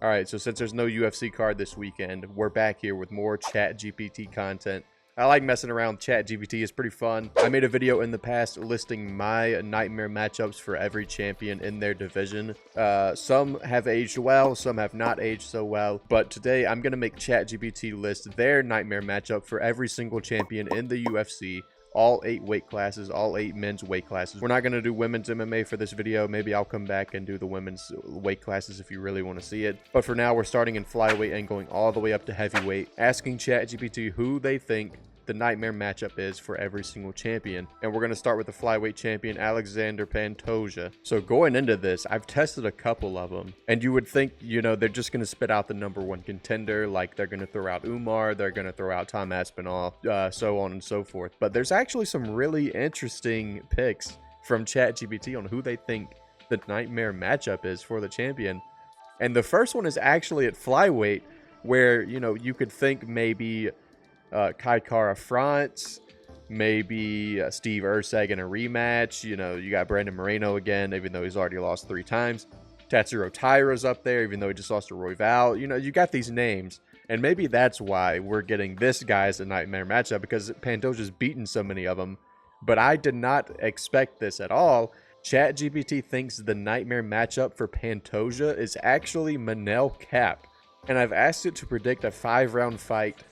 All right, so since there's no UFC card this weekend, we're back here with more ChatGPT content. I like messing around with ChatGPT. It's pretty fun. I made a video in the past listing my nightmare matchups for every champion in their division. Some have aged well, some have not aged so well. But today, I'm going to make ChatGPT list their nightmare matchup for every single champion in the UFC. All 8 weight classes, all 8 men's weight classes. We're not going to do women's MMA for this video. Maybe I'll come back and do the women's weight classes if you really want to see it. But for now, we're starting in flyweight and going all the way up to heavyweight, asking ChatGPT who they think the nightmare matchup is for every single champion. And we're going to start with the flyweight champion, Alexander Pantoja. So going into this, I've tested a couple of them. And you would think, you know, they're just going to spit out the #1 contender. Like they're going to throw out Umar, they're going to throw out Tom Aspinall, so on and so forth. But there's actually some really interesting picks from ChatGPT on who they think the nightmare matchup is for the champion. And the first one is actually at flyweight, where, you know, you could think maybe Kai Kara France, maybe Steve Erceg in a rematch. You know, you got Brandon Moreno again, even though he's already lost 3 times. Tatsuro Taira's up there, even though he just lost to Royval. You know, you got these names, and maybe that's why we're getting this guy as a nightmare matchup, because Pantoja's beaten so many of them. But I did not expect this at all. ChatGPT thinks the nightmare matchup for Pantoja is actually Manel Kape, and I've asked it to predict a 5-round fight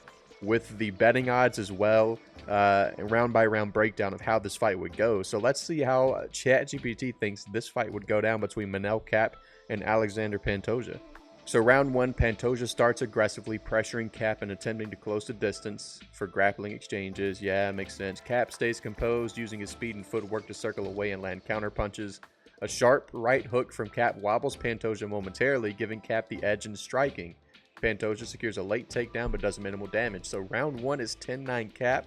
with the betting odds as well, round by round breakdown of how this fight would go. So let's see how ChatGPT thinks this fight would go down between Manel Kape and Alexander Pantoja. So round 1, Pantoja starts aggressively pressuring Kape and attempting to close the distance for grappling exchanges. Yeah, makes sense. Kape stays composed, using his speed and footwork to circle away and land counter punches. A sharp right hook from Kape wobbles Pantoja momentarily, giving Kape the edge in striking. Pantoja secures a late takedown but does minimal damage. So round 1 is 10-9 Kape.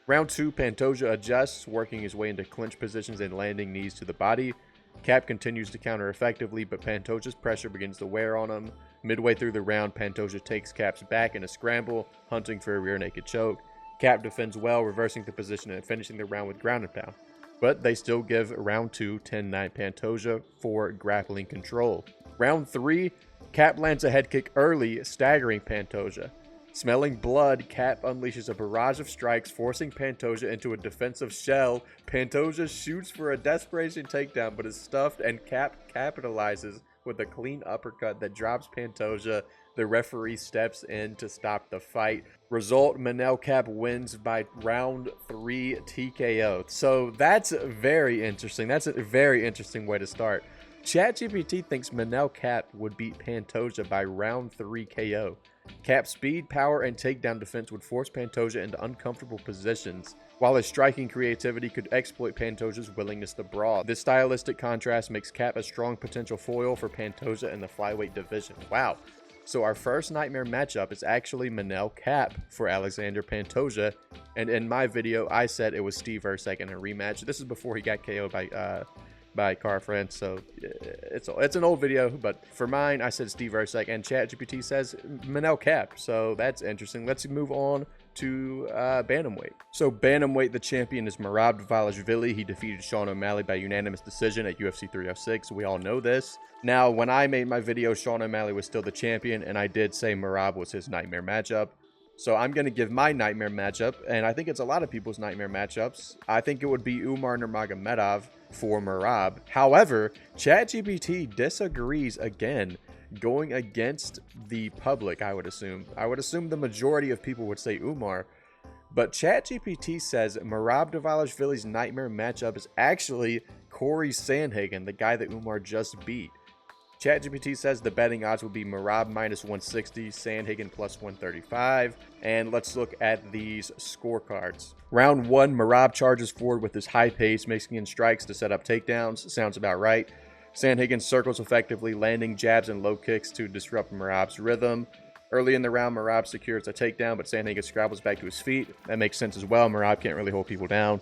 Round 2, Pantoja adjusts, working his way into clinch positions and landing knees to the body. Kape continues to counter effectively, but Pantoja's pressure begins to wear on him. Midway through the round, Pantoja takes Kape's back in a scramble, hunting for a rear naked choke. Kape defends well, reversing the position and finishing the round with ground and pound. But they still give round 2 10-9 Pantoja for grappling control. Round 3, Kape lands a head kick early, staggering Pantoja. Smelling blood, Kape unleashes a barrage of strikes, forcing Pantoja into a defensive shell. Pantoja shoots for a desperation takedown, but is stuffed, and Kape capitalizes with a clean uppercut that drops Pantoja. The referee steps in to stop the fight. Result, Manel Kape wins by round 3 TKO. So that's very interesting. That's a very interesting way to start. ChatGPT thinks Manel Kape would beat Pantoja by round 3 KO. Kape's speed, power, and takedown defense would force Pantoja into uncomfortable positions, while his striking creativity could exploit Pantoja's willingness to brawl. This stylistic contrast makes Kape a strong potential foil for Pantoja in the flyweight division. Wow. So our first nightmare matchup is actually Manel Kape for Alexander Pantoja, and in my video, I said it was Steve Erceg in a rematch. This is before he got KO'd by Kara France, so it's an old video, but for mine, I said Steve Erceg, and ChatGPT says Manel Kape, so that's interesting. Let's move on to Bantamweight. So Bantamweight, the champion is Merab Dvalishvili. He defeated Sean O'Malley by unanimous decision at UFC 306. We all know this. Now, when I made my video, Sean O'Malley was still the champion, and I did say Merab was his nightmare matchup. So I'm going to give my nightmare matchup, and I think it's a lot of people's nightmare matchups. I think it would be Umar Nurmagomedov for Merab. However, ChatGPT disagrees again, going against the public, I would assume. I would assume the majority of people would say Umar, but ChatGPT says Merab Dvalishvili's nightmare matchup is actually Corey Sandhagen, the guy that Umar just beat. ChatGPT says the betting odds would be Merab -160, Sandhagen +135. And let's look at these scorecards. Round 1, Merab charges forward with his high pace, mixing in strikes to set up takedowns. Sounds about right. Sandhagen circles effectively, landing jabs and low kicks to disrupt Merab's rhythm. Early in the round, Merab secures a takedown, but Sandhagen scrabbles back to his feet. That makes sense as well. Merab can't really hold people down.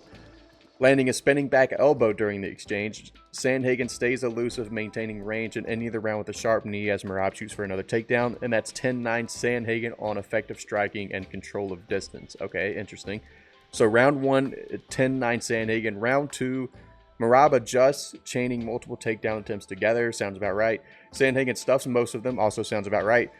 Landing a spinning back elbow during the exchange, Sandhagen stays elusive, maintaining range in any of the round with a sharp knee as Merab shoots for another takedown, and that's 10-9 Sandhagen on effective striking and control of distance. Okay, interesting. So round 1, 10-9 Sandhagen. Round 2, Merab adjusts, chaining multiple takedown attempts together. Sounds about right. Sandhagen stuffs most of them. Also sounds about right.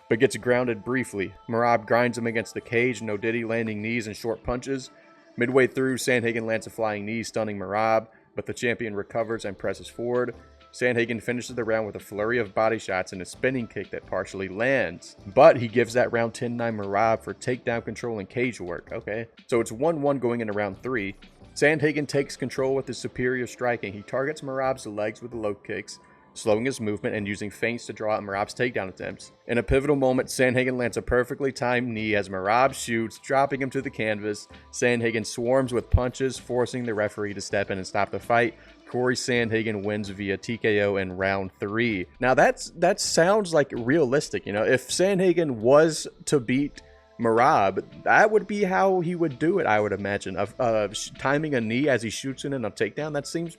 But gets grounded briefly. Merab grinds him against the cage. No diddy, landing knees and short punches. Midway through, Sandhagen lands a flying knee, stunning Merab. But the champion recovers and presses forward. Sandhagen finishes the round with a flurry of body shots and a spinning kick that partially lands. But he gives that round 10-9 Merab for takedown control and cage work. Okay, so it's 1-1 going into round 3. Sandhagen takes control with his superior striking. He targets Merab's legs with the low kicks, slowing his movement and using feints to draw out Merab's takedown attempts. In a pivotal moment, Sandhagen lands a perfectly timed knee as Merab shoots, dropping him to the canvas. Sandhagen swarms with punches, forcing the referee to step in and stop the fight. Corey Sandhagen wins via TKO in round 3. Now that sounds like realistic. You know, if Sandhagen was to beat Merab, that would be how he would do it, I would imagine. Timing a knee as he shoots in a takedown, that seems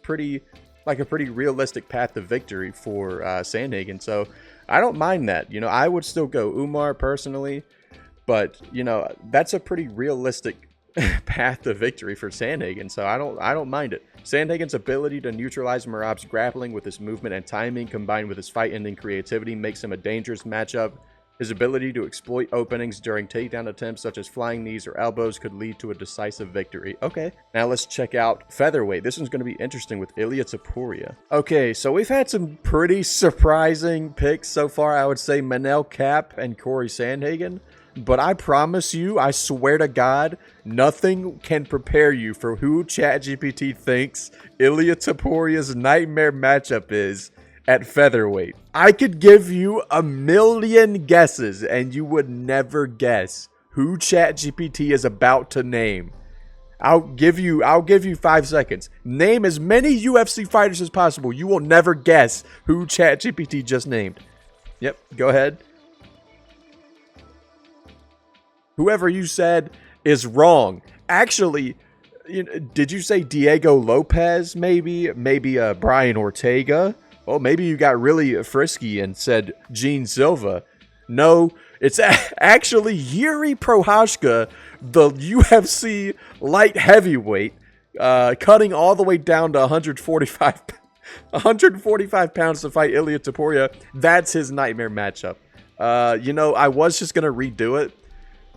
like a pretty realistic path to victory for Sandhagen. So I don't mind that. You know, I would still go Umar personally, but you know, that's a pretty realistic path to victory for Sandhagen. So I don't mind it. Sandhagen's ability to neutralize Merab's grappling with his movement and timing, combined with his fight-ending creativity, makes him a dangerous matchup. His ability to exploit openings during takedown attempts such as flying knees or elbows could lead to a decisive victory. Okay, now let's check out Featherweight. This one's going to be interesting with Ilia Topuria. Okay, so we've had some pretty surprising picks so far. I would say Manel Kape and Corey Sandhagen. But I promise you, I swear to God, nothing can prepare you for who ChatGPT thinks Ilia Topuria's nightmare matchup is at featherweight. I could give you a million guesses and you would never guess who ChatGPT is about to name. I'll give you 5 seconds. Name as many UFC fighters as possible. You will never guess who ChatGPT just named. Yep, go ahead. Whoever you said is wrong. Actually, did you say Diego Lopez maybe? Maybe Brian Ortega? Oh, maybe you got really frisky and said Gene Silva. No, it's actually Yuri Prochazka, the UFC light heavyweight, cutting all the way down to 145 pounds to fight Ilia Topuria. That's his nightmare matchup. You know, I was just going to redo it,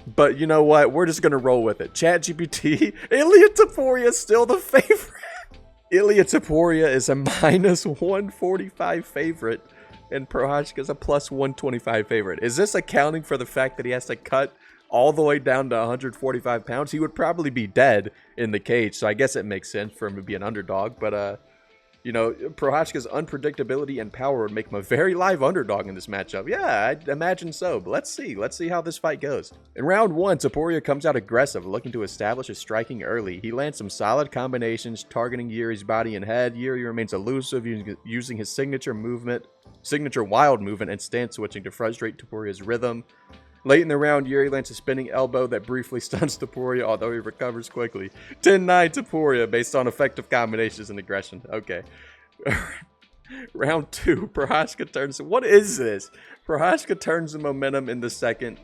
but you know what? We're just going to roll with it. ChatGPT, Ilia Topuria is still the favorite. Ilia Topuria is a minus 145 favorite, and Prochazka is a plus 125 favorite. Is this accounting for the fact that he has to cut all the way down to 145 pounds? He would probably be dead in the cage, so I guess it makes sense for him to be an underdog. But, you know, Prochazka's unpredictability and power would make him a very live underdog in this matchup. Yeah, I'd imagine so, but let's see. Let's see how this fight goes. In round 1, Topuria comes out aggressive, looking to establish his striking early. He lands some solid combinations, targeting Yuri's body and head. Yuri remains elusive, using his signature wild movement and stance switching to frustrate Topuria's rhythm. Late in the round, Yuri lands a spinning elbow that briefly stuns Topuria, although he recovers quickly. 10-9 Topuria, based on effective combinations and aggression. Okay. Round 2, Prochazka turns... What is this? Prochazka turns the momentum in the second.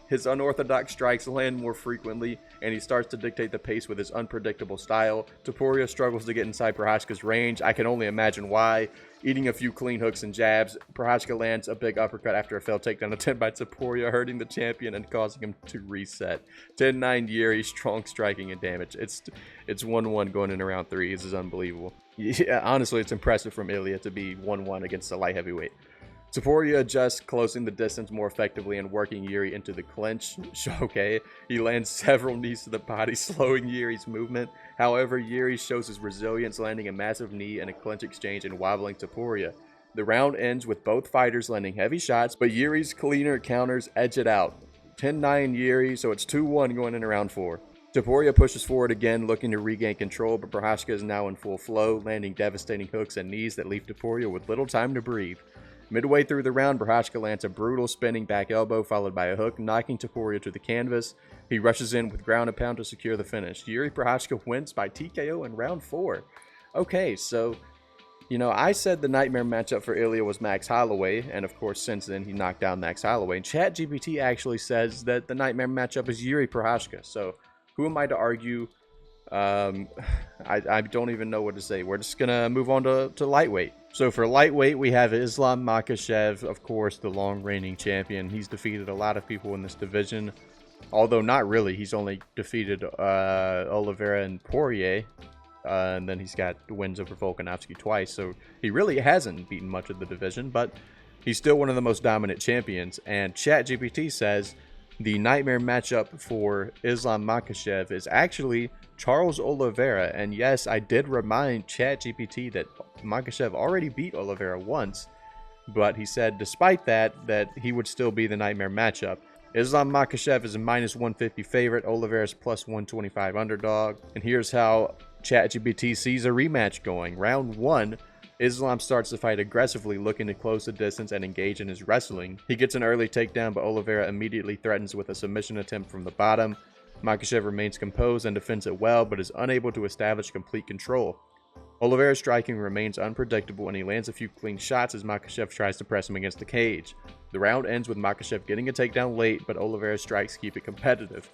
His unorthodox strikes land more frequently, and he starts to dictate the pace with his unpredictable style. Topuria struggles to get inside Prochazka's range. I can only imagine why. Eating a few clean hooks and jabs, Prochazka lands a big uppercut after a failed takedown attempt by Topuria, hurting the champion and causing him to reset. 10-9 Yuri, strong striking and damage. It's 1-1 going into round 3. This is unbelievable. Yeah, honestly, it's impressive from Ilia to be 1-1 against a light heavyweight. Topuria adjusts, closing the distance more effectively and working Yuri into the clinch. Okay, he lands several knees to the body, slowing Yuri's movement. However, Yuri shows his resilience, landing a massive knee in a clinch exchange and wobbling Topuria. The round ends with both fighters landing heavy shots, but Yuri's cleaner counters edge it out. 10-9 Yuri, so it's 2-1 going into round 4. Topuria pushes forward again, looking to regain control, but Prochazka is now in full flow, landing devastating hooks and knees that leave Topuria with little time to breathe. Midway through the round, Prochazka lands a brutal spinning back elbow followed by a hook, knocking Topuria to the canvas. He rushes in with ground and pound to secure the finish. Yuri Prochazka wins by TKO in round 4. Okay, so, you know, I said the nightmare matchup for Ilia was Max Holloway, and of course since then he knocked down Max Holloway. And ChatGPT actually says that the nightmare matchup is Yuri Prochazka, so who am I to argue I don't even know what to say. We're just gonna move on to lightweight. So for lightweight, we have Islam Makhachev, of course, the long reigning champion. He's defeated a lot of people in this division, although not really. He's only defeated Oliveira and Poirier, and then he's got wins over Volkanovski twice. So he really hasn't beaten much of the division, but he's still one of the most dominant champions. And ChatGPT says the nightmare matchup for Islam Makhachev is actually Charles Oliveira. And yes, I did remind ChatGPT that Makhachev already beat Oliveira once, but he said despite that he would still be the nightmare matchup. Islam Makhachev is a -150 favorite, Oliveira's +125 underdog. And here's how ChatGPT sees a rematch going. Round 1, Islam starts the fight aggressively, looking to close the distance and engage in his wrestling. He gets an early takedown, but Oliveira immediately threatens with a submission attempt from the bottom. Makhachev remains composed and defends it well, but is unable to establish complete control. Oliveira's striking remains unpredictable, and he lands a few clean shots as Makhachev tries to press him against the cage. The round ends with Makhachev getting a takedown late, but Oliveira's strikes keep it competitive.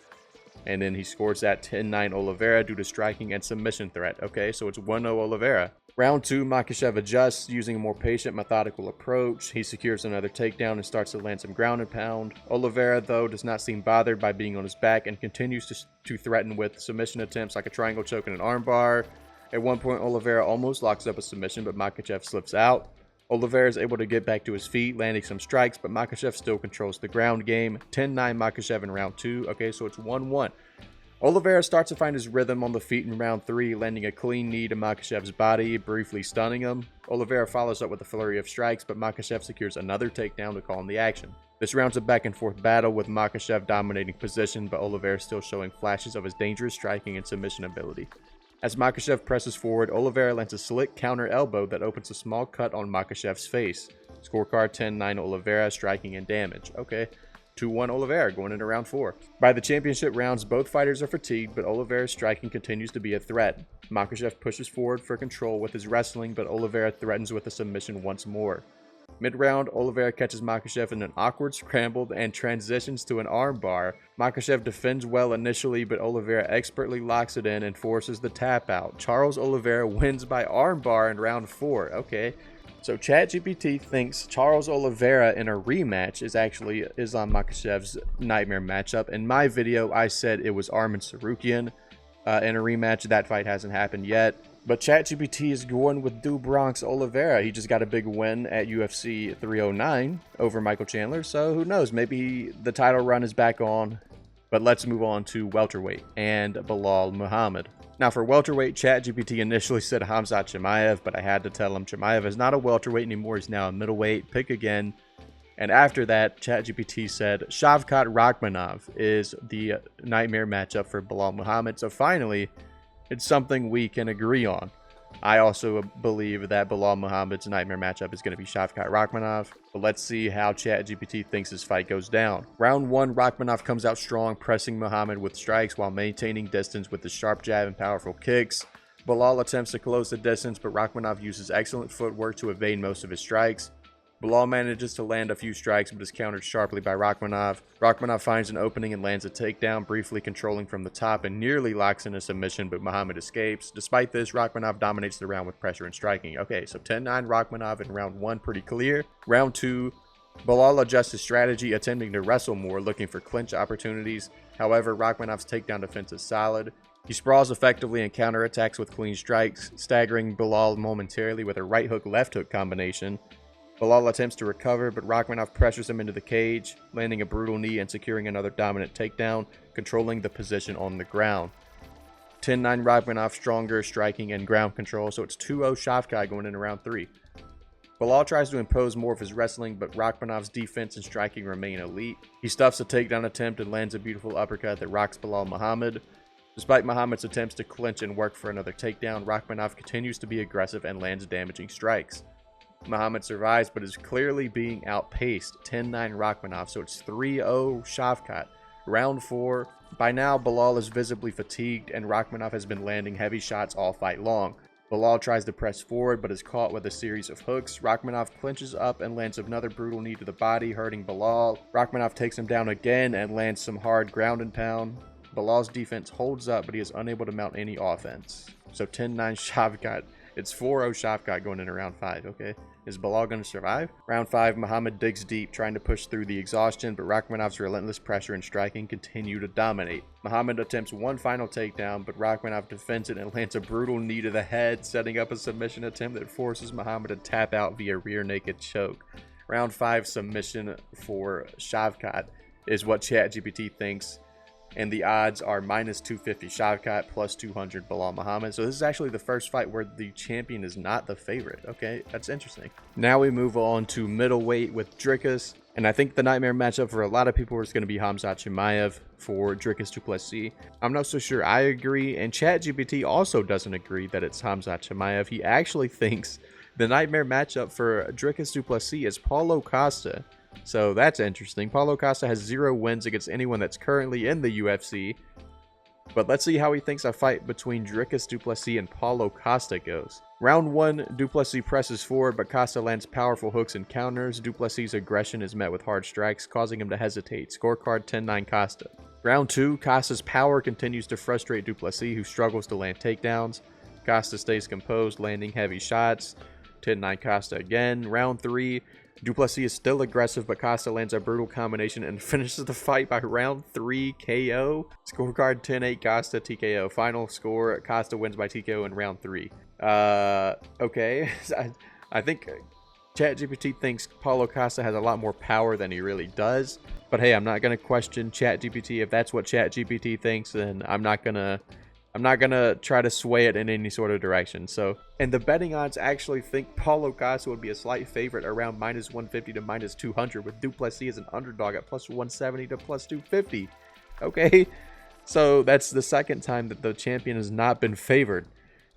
And then he scores that 10-9 Oliveira due to striking and submission threat. Okay, so it's 1-0 Oliveira. Round 2, Makhachev adjusts using a more patient, methodical approach. He secures another takedown and starts to land some ground and pound. Oliveira, though, does not seem bothered by being on his back and continues to threaten with submission attempts like a triangle choke and an armbar. At one point, Oliveira almost locks up a submission, but Makhachev slips out. Oliveira is able to get back to his feet, landing some strikes, but Makhachev still controls the ground game. 10-9 Makhachev in round 2. Okay, so it's 1-1. Oliveira starts to find his rhythm on the feet in round 3, landing a clean knee to Makhachev's body, briefly stunning him. Oliveira follows up with a flurry of strikes, but Makhachev secures another takedown to calm the action. This round's a back-and-forth battle, with Makhachev dominating position, but Oliveira still showing flashes of his dangerous striking and submission ability. As Makhachev presses forward, Oliveira lands a slick counter elbow that opens a small cut on Makhachev's face. Scorecard 10-9 Oliveira, striking and damage. Okay, 2-1 Oliveira going into round 4. By the championship rounds, both fighters are fatigued, but Oliveira's striking continues to be a threat. Makhachev pushes forward for control with his wrestling, but Oliveira threatens with a submission once more. Mid-round, Oliveira catches Makhachev in an awkward scramble and transitions to an armbar. Makhachev defends well initially, but Oliveira expertly locks it in and forces the tap out. Charles Oliveira wins by armbar in round 4. Okay, so ChatGPT thinks Charles Oliveira in a rematch is actually Islam Makhachev's nightmare matchup. In my video, I said it was Arman Tsarukyan in a rematch. That fight hasn't happened yet. But ChatGPT is going with Du Bronx Oliveira. He just got a big win at UFC 309 over Michael Chandler. So who knows? Maybe the title run is back on. But let's move on to welterweight and Belal Muhammad. Now for welterweight, ChatGPT initially said Khamzat Chimaev, but I had to tell him Chimaev is not a welterweight anymore. He's now a middleweight. Pick again. And after that, ChatGPT said Shavkat Rakhmonov is the nightmare matchup for Belal Muhammad. So finally, it's something we can agree on. I also believe that Belal Muhammad's nightmare matchup is going to be Shavkat Rakhmonov. But let's see how ChatGPT thinks this fight goes down. Round 1, Rakhmonov comes out strong, pressing Muhammad with strikes while maintaining distance with his sharp jab and powerful kicks. Belal attempts to close the distance, but Rakhmonov uses excellent footwork to evade most of his strikes. Belal manages to land a few strikes, but is countered sharply by Rakhmonov. Rakhmonov finds an opening and lands a takedown, briefly controlling from the top and nearly locks in a submission, but Muhammad escapes. Despite this, Rakhmonov dominates the round with pressure and striking. Okay, so 10-9 Rakhmonov in round 1, pretty clear. Round 2, Belal adjusts his strategy, attempting to wrestle more, looking for clinch opportunities. However, Rakhmonov's takedown defense is solid. He sprawls effectively and counterattacks with clean strikes, staggering Belal momentarily with a right hook, left hook combination. Belal attempts to recover, but Rakhmonov pressures him into the cage, landing a brutal knee and securing another dominant takedown, controlling the position on the ground. 10-9 Rakhmonov, stronger striking and ground control, so it's 2-0 Shavkat going into round 3. Belal tries to impose more of his wrestling, but Rakhmonov's defense and striking remain elite. He stuffs a takedown attempt and lands a beautiful uppercut that rocks Belal Muhammad. Despite Muhammad's attempts to clinch and work for another takedown, Rakhmonov continues to be aggressive and lands damaging strikes. Muhammad survives, but is clearly being outpaced. 10-9 Rakhmonov, so it's 3-0 Shavkat. Round 4. By now, Belal is visibly fatigued, and Rakhmonov has been landing heavy shots all fight long. Belal tries to press forward, but is caught with a series of hooks. Rakhmonov clinches up and lands another brutal knee to the body, hurting Belal. Rakhmonov takes him down again and lands some hard ground and pound. Bilal's defense holds up, but he is unable to mount any offense. So 10-9 Shavkat. It's 4-0 Shavkat going into round 5, okay? Is Bilal going to survive? Round 5, Muhammad digs deep, trying to push through the exhaustion, but Rakhmanov's relentless pressure and striking continue to dominate. Muhammad attempts one final takedown, but Rakhmanov defends it and lands a brutal knee to the head, setting up a submission attempt that forces Muhammad to tap out via rear naked choke. Round 5 submission for Shavkat is what ChatGPT thinks, and the odds are -250 Shavkat, +200 Bilal Muhammad. So this is actually the first fight where the champion is not the favorite. Okay, that's interesting. Now we move on to middleweight with Dricus, and I think the nightmare matchup for a lot of people is going to be Khamzat Chimaev for Dricus du Plessis. I'm not so sure I agree, and ChatGPT also doesn't agree that it's Khamzat Chimaev. He actually thinks the nightmare matchup for Dricus du Plessis is Paulo Costa. So that's interesting. Paulo Costa has 0 wins against anyone that's currently in the UFC. But let's see how he thinks a fight between Dricus du Plessis and Paulo Costa goes. Round 1, du Plessis presses forward, but Costa lands powerful hooks and counters. Du Plessis' aggression is met with hard strikes, causing him to hesitate. Scorecard 10-9 Costa. Round 2, Costa's power continues to frustrate du Plessis, who struggles to land takedowns. Costa stays composed, landing heavy shots. 10-9 Costa again. Round 3, du Plessis is still aggressive, but Costa lands a brutal combination and finishes the fight by round 3 KO. Scorecard 10-8 Costa TKO. Final score, Costa wins by TKO in round 3. Okay. I think ChatGPT thinks Paulo Costa has a lot more power than he really does. But hey, I'm not going to question ChatGPT. If that's what ChatGPT thinks, then I'm not going to try to sway it in any sort of direction. So, and the betting odds actually think Paulo Costa would be a slight favorite around -150 to -200, with du Plessis as an underdog at +170 to +250. Okay, so that's the second time that the champion has not been favored.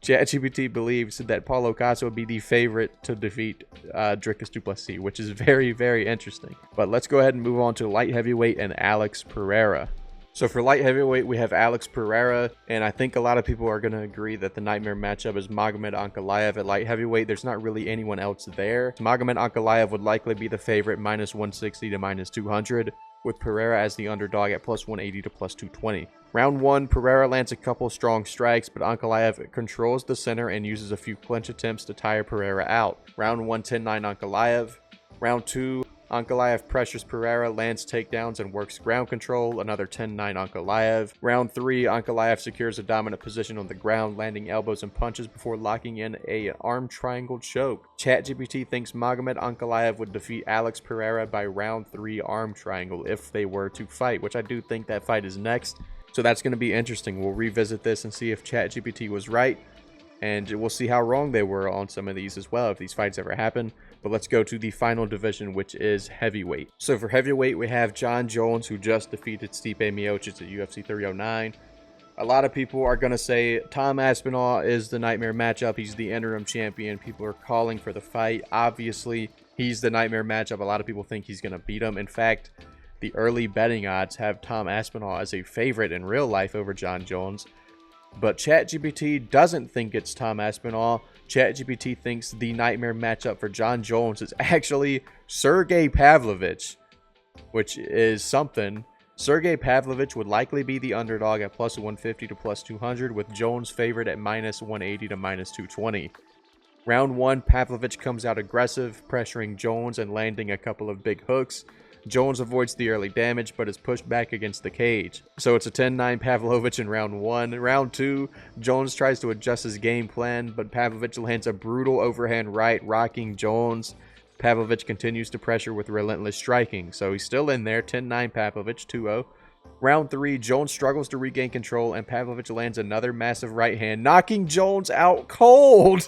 ChatGPT believes that Paulo Costa would be the favorite to defeat Dricus du Plessis, which is very, very interesting. But let's go ahead and move on to light heavyweight and Alex Pereira. So for light heavyweight, we have Alex Pereira, and I think a lot of people are going to agree that the nightmare matchup is Magomed Ankalaev at light heavyweight. There's not really anyone else there. Magomed Ankalaev would likely be the favorite, -160 to -200, with Pereira as the underdog at +180 to +220. Round 1, Pereira lands a couple strong strikes, but Ankalaev controls the center and uses a few clinch attempts to tire Pereira out. Round 1, 10-9 Ankalaev. Round 2, Ankalaev pressures Pereira, lands takedowns, and works ground control. Another 10-9 Ankalaev. Round 3, Ankalaev secures a dominant position on the ground, landing elbows and punches before locking in a arm triangle choke. ChatGPT thinks Magomed Ankalaev would defeat Alex Pereira by round 3 arm triangle if they were to fight, which I do think that fight is next. So that's going to be interesting. We'll revisit this and see if ChatGPT was right, and we'll see how wrong they were on some of these as well if these fights ever happen. But let's go to the final division, which is heavyweight. So for heavyweight, we have Jon Jones, who just defeated Stipe Miocic at UFC 309. A lot of people are going to say Tom Aspinall is the nightmare matchup. He's the interim champion. People are calling for the fight. Obviously, he's the nightmare matchup. A lot of people think he's going to beat him. In fact, the early betting odds have Tom Aspinall as a favorite in real life over Jon Jones. But ChatGPT doesn't think it's Tom Aspinall. ChatGPT thinks the nightmare matchup for Jon Jones is actually Sergey Pavlovich, which is something. Sergey Pavlovich would likely be the underdog at +150 to +200, with Jones favored at -180 to -220. Round 1, Pavlovich comes out aggressive, pressuring Jones and landing a couple of big hooks. Jones avoids the early damage, but is pushed back against the cage. So it's a 10-9 Pavlovich in round 1. Round 2, Jones tries to adjust his game plan, but Pavlovich lands a brutal overhand right, rocking Jones. Pavlovich continues to pressure with relentless striking, so he's still in there. 10-9 Pavlovich, 2-0. Round 3, Jones struggles to regain control, and Pavlovich lands another massive right hand, knocking Jones out cold.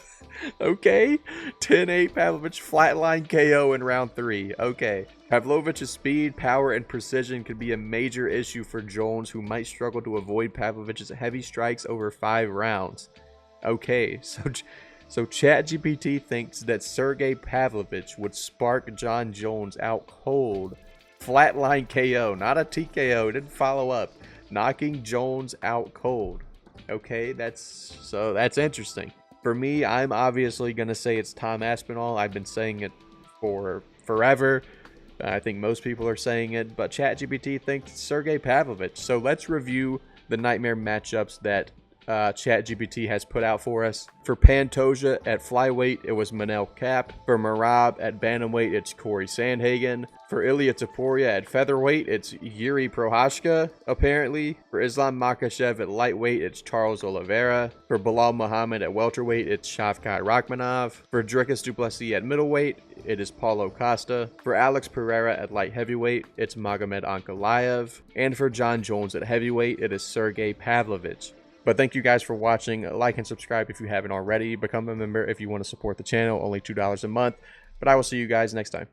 Okay, 10-8 Pavlovich flatline KO in round 3. Okay, Pavlovich's speed, power, and precision could be a major issue for Jones, who might struggle to avoid Pavlovich's heavy strikes over 5 rounds. Okay, so ChatGPT thinks that Sergey Pavlovich would spark Jon Jones out cold. Flatline KO, not a TKO. It didn't follow up. Knocking Jones out cold. Okay, that's interesting. For me, I'm obviously going to say it's Tom Aspinall. I've been saying it for forever. I think most people are saying it, but ChatGPT thinks it's Sergey Pavlovich. So let's review the nightmare matchups that ChatGPT has put out for us. For Pantoja at Flyweight, it was Manel Cap. For Merab at Bantamweight, it's Corey Sandhagen. For Ilia Topuria at Featherweight, it's Yuri Prohashka, apparently. For Islam Makhachev at Lightweight, it's Charles Oliveira. For Bilal Muhammad at Welterweight, it's Shavkat Rakhmonov. For Dricus du Plessis at Middleweight, it is Paulo Costa. For Alex Pereira at Light Heavyweight, it's Magomed Ankalaev. And for John Jones at Heavyweight, it is Sergey Pavlovich. But thank you guys for watching. Like and subscribe if you haven't already. Become a member if you want to support the channel. Only $2 a month. But I will see you guys next time.